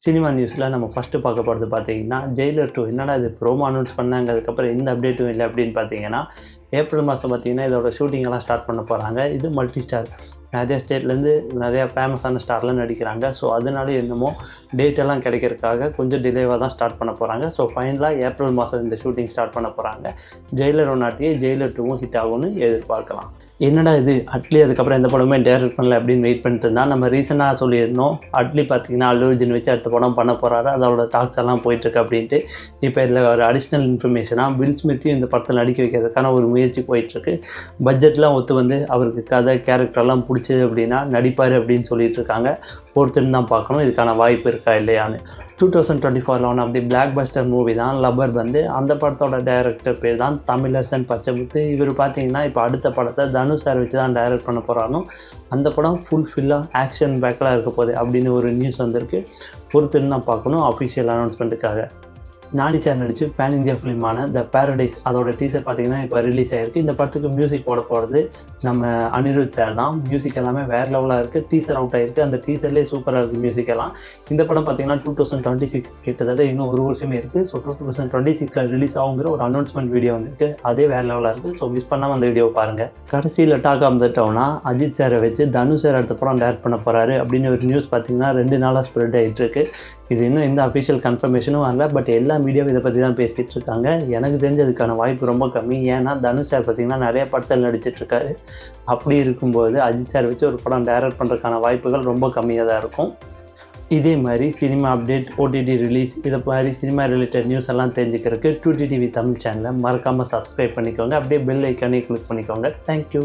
Cinema நியூஸில் நம்ம first பார்க்க போகிறது பார்த்தீங்கன்னா ஜெயிலர் 2 என்னடா இது ப்ரோமோ அனௌன்ஸ் பண்ணாங்க, அதுக்கப்புறம் எந்த அப்டேட்டும் இல்லை அப்படின்னு பார்த்தீங்கன்னா, ஏப்ரல் மாதம் பார்த்தீங்கன்னா இதோட ஷூட்டிங்கெல்லாம் ஸ்டார்ட் பண்ண போகிறாங்க. இது மல்டி ஸ்டார், நிறைய ஸ்டேட்லேருந்து நிறையா ஃபேமஸான ஸ்டார்லாம் நடிக்கிறாங்க. ஸோ அதனால என்னமோ டேட்டெல்லாம் கிடைக்கிறதுக்காக கொஞ்சம் டிலேவாக தான் ஸ்டார்ட் பண்ண போகிறாங்க. ஸோ ஃபைனலாக ஏப்ரல் மாதம் இந்த ஷூட்டிங் ஸ்டார்ட் பண்ண போகிறாங்க. ஜெயிலர் 1 ஜெயிலர் 2வும் ஹிட் ஆகும்னு எதிர்பார்க்கலாம். என்னடா இது அட்லி அதுக்கப்புறம் எந்த படமே டேரக்ட் பண்ணல அப்படின்னு வெயிட் பண்ணிட்டு இருந்தால், நம்ம ரீசெண்டாக சொல்லியிருந்தோம் அட்லி பார்த்திங்கன்னா அல்லு அர்ஜுன் வச்சு அடுத்த படம் பண்ண போகிறாரு, அதோட டாக்ஸ் எல்லாம் போயிட்டுருக்கு அப்படின்ட்டு. இப்போ இதில் ஒரு அடிஷ்னல் இன்ஃபர்மேஷனாக வில் ஸ்மித்தையும் இந்த படத்தில் நடிக்க வைக்கிறதுக்கான ஒரு முயற்சி போயிட்டுருக்கு. பட்ஜெட்லாம் ஒத்து வந்து அவருக்கு கதை கேரக்டர்லாம் பிடிச்சது அப்படின்னா நடிப்பார் அப்படின்னு சொல்லிட்டு இருக்காங்க. பொறுத்துன்னு தான் பார்க்கணும் இதுக்கான வாய்ப்பு இருக்கா இல்லையான்னு. 2024 one of the blockbuster movie தான் லப்பர். அந்த படத்தோட டைரக்டர் பேர் தான் தமிழரசன் பச்சைமுத்து. இவர் பார்த்தீங்கன்னா இப்போ அடுத்த படத்தை தனுஷ் சார் வச்சு தான் டைரக்ட் பண்ண போகிறானோ. அந்த படம் ஃபுல்லாக ஆக்ஷன் பேக்கெலாம் இருக்க போகுது அப்படின்னு ஒரு நியூஸ் வந்திருக்கு. பொறுத்துன்னு தான் பார்க்கணும் அஃபிஷியல் அனௌன்ஸ்மெண்ட்டுக்காக. நானி சார் நடித்து பேன் இந்தியா ஃபிலிமான த பேரடைஸ் அதோட டீசர் பார்த்திங்கன்னா இப்போ ரிலீஸ் ஆகிருக்கு. இந்த படத்துக்கு மியூசிக் போட போகிறது நம்ம அனிருத் சார் தான். மியூசிக் எல்லாமே வேறு லெவலாக இருக்குது. டீசர் அவுட் ஆகிருக்கு. அந்த டீசர்லேயே சூப்பராக இருக்குது மியூசிக் எல்லாம். இந்த படம் பார்த்திங்கன்னா 2026 கிட்டத்தட்ட இன்னும் ஒரு வருஷமே இருக்குது. ஸோ 2026 ரிலீஸ் ஆகுங்கிற ஒரு அனௌன்ஸ்மெண்ட் வீடியோ வந்துருக்கு. அதே வேறு லெவலாக இருக்குது. ஸோ மிஸ் பண்ணாமல் அந்த வீடியோவை பாருங்கள். கடைசியில் டாக் ஆஃப் த டவுனா அஜித் சாரை வச்சு தனுஷ் சார் அடுத்த படம் டேரக்ட் பண்ண போகிறாரு அப்படின்னு ஒரு நியூஸ் பார்த்திங்கன்னா 2 நாளாக ஸ்ப்ரெட் ஆகிட்டுருக்கு. இது இன்னும் எந்த அஃபிஷியல் கன்ஃபர்மேஷனும் வரல. பட் எல்லா மீடியாவும் இதை பற்றி தான் பேசிகிட்டு இருக்காங்க. எனக்கு தெரிஞ்சதுக்கான வாய்ப்பு ரொம்ப கம்மி. ஏன்னா தனுஷ் சார் பார்த்திங்கன்னா நிறைய படத்தில் நடிச்சிட்ருக்காரு. அப்படி இருக்கும்போது அஜித் சார் வச்சு ஒரு படம் டைரக்ட் பண்ணுறதுக்கான வாய்ப்புகள் ரொம்ப கம்மியாக தான் இருக்கும். இதே மாதிரி சினிமா அப்டேட், ஓடிடி ரிலீஸ், இதை மாதிரி சினிமா ரிலேட்டட் நியூஸ் எல்லாம் தெரிஞ்சுக்கிறதுக்கு 2T TV தமிழ் சேனலை மறக்காமல் சப்ஸ்கிரைப் பண்ணிக்கோங்க. அப்படியே பெல் ஐக்கானே கிளிக் பண்ணிக்கோங்க. தேங்க்யூ.